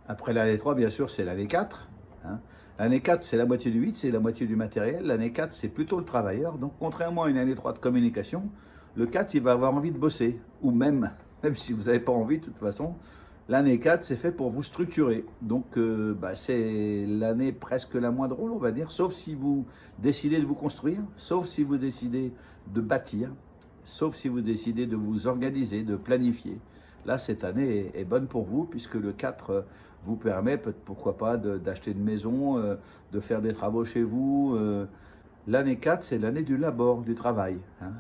Après l'année 3, bien sûr, c'est l'année 4. Hein. L'année 4, c'est la moitié du 8, c'est la moitié du matériel. L'année 4, c'est plutôt le travailleur. Donc, contrairement à une année 3 de communication, le 4, il va avoir envie de bosser. Ou même si vous n'avez pas envie, de toute façon, l'année 4, c'est fait pour vous structurer. Donc, c'est l'année presque la moins drôle, on va dire, sauf si vous décidez de vous construire, sauf si vous décidez de bâtir, sauf si vous décidez de vous organiser, de planifier. Là, cette année est bonne pour vous, puisque le 4 vous permet, pourquoi pas, d'acheter une maison, de faire des travaux chez vous. L'année 4, c'est l'année du labor, du travail. Hein.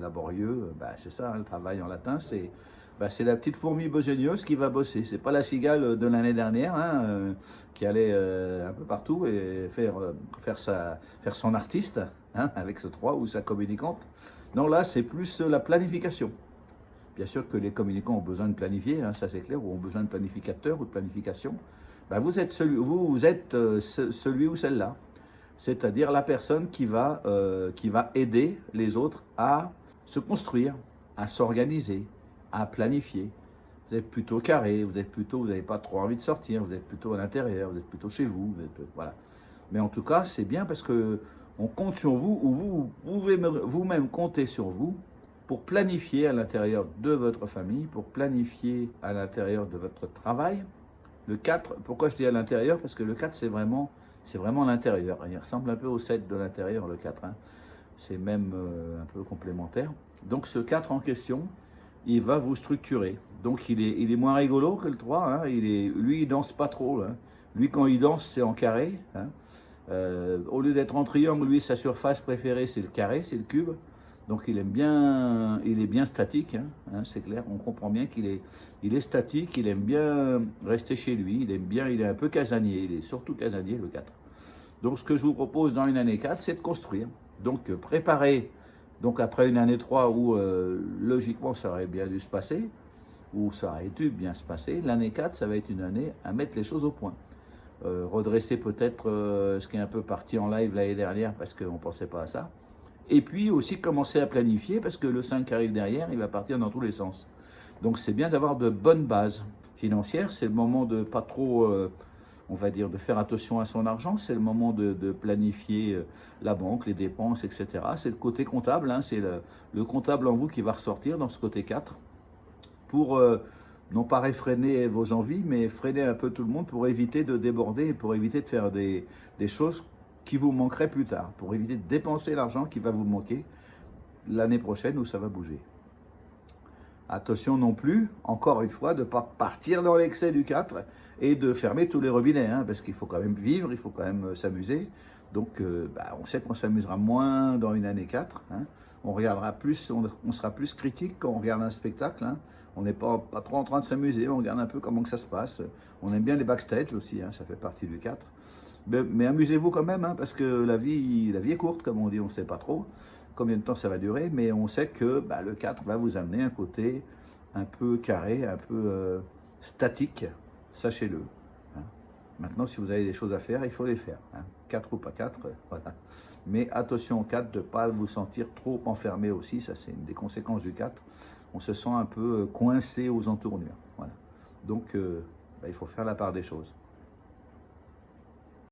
Laborieux, c'est ça, hein, le travail en latin, c'est la petite fourmi besogneuse qui va bosser. C'est pas la cigale de l'année dernière, hein, qui allait un peu partout et faire son artiste, hein, avec ce 3 ou sa communicante. Non, là, c'est plus la planification. Bien sûr que les communicants ont besoin de planifier, hein, ça c'est clair, ou ont besoin de planificateurs ou de planification. Vous êtes celui ou celle-là. C'est-à-dire la personne qui va aider les autres à se construire, à s'organiser, à planifier. Vous êtes plutôt carré, vous n'avez pas trop envie de sortir, vous êtes plutôt à l'intérieur, vous êtes plutôt chez vous, voilà. Mais en tout cas, c'est bien parce que on compte sur vous, ou vous pouvez vous-même compter sur vous pour planifier à l'intérieur de votre famille, pour planifier à l'intérieur de votre travail. Le 4, pourquoi je dis à l'intérieur? Parce que le 4, c'est vraiment l'intérieur. Il ressemble un peu au 7 de l'intérieur, le 4. Hein. C'est même un peu complémentaire. Donc ce 4 en question, il va vous structurer. Donc il est moins rigolo que le 3. Hein. Lui, il danse pas trop. Hein. Lui, quand il danse, c'est en carré. Hein. Au lieu d'être en triangle, lui, sa surface préférée, c'est le carré, c'est le cube. Donc il est bien statique, hein, c'est clair, on comprend bien qu'il est statique, il aime bien rester chez lui, il est un peu casanier, il est surtout casanier le 4. Donc ce que je vous propose dans une année 4, c'est de construire. Donc préparer, donc après une année 3 où logiquement ça aurait bien dû se passer, ou ça aurait dû bien se passer, l'année 4, ça va être une année à mettre les choses au point. Redresser peut-être ce qui est un peu parti en live l'année dernière parce qu'on ne pensait pas à ça. Et puis aussi commencer à planifier parce que le 5 qui arrive derrière, il va partir dans tous les sens. Donc c'est bien d'avoir de bonnes bases financières. C'est le moment de pas trop, on va dire, de faire attention à son argent. C'est le moment de planifier la banque, les dépenses, etc. C'est le côté comptable, hein, c'est le comptable en vous qui va ressortir dans ce côté 4 pour non pas réfréner vos envies, mais freiner un peu tout le monde pour éviter de déborder et pour éviter de faire des choses qui vous manquerait plus tard, pour éviter de dépenser l'argent qui va vous manquer l'année prochaine où ça va bouger. Attention non plus, encore une fois, de ne pas partir dans l'excès du 4 et de fermer tous les robinets, hein, parce qu'il faut quand même vivre, il faut quand même s'amuser. Donc on sait qu'on s'amusera moins dans une année 4. Hein. On regardera plus, on sera plus critique quand on regarde un spectacle. Hein. On n'est pas trop en train de s'amuser, on regarde un peu comment que ça se passe. On aime bien les backstage aussi, hein, ça fait partie du 4. Mais amusez-vous quand même, hein, parce que la vie est courte, comme on dit, on ne sait pas trop combien de temps ça va durer, mais on sait que le 4 va vous amener un côté un peu carré, un peu statique, sachez-le. Hein. Maintenant, si vous avez des choses à faire, il faut les faire. Hein. 4 ou pas 4, voilà. Mais attention au 4, de ne pas vous sentir trop enfermé aussi, ça c'est une des conséquences du 4. On se sent un peu coincé aux entournures. Voilà. Donc, il faut faire la part des choses.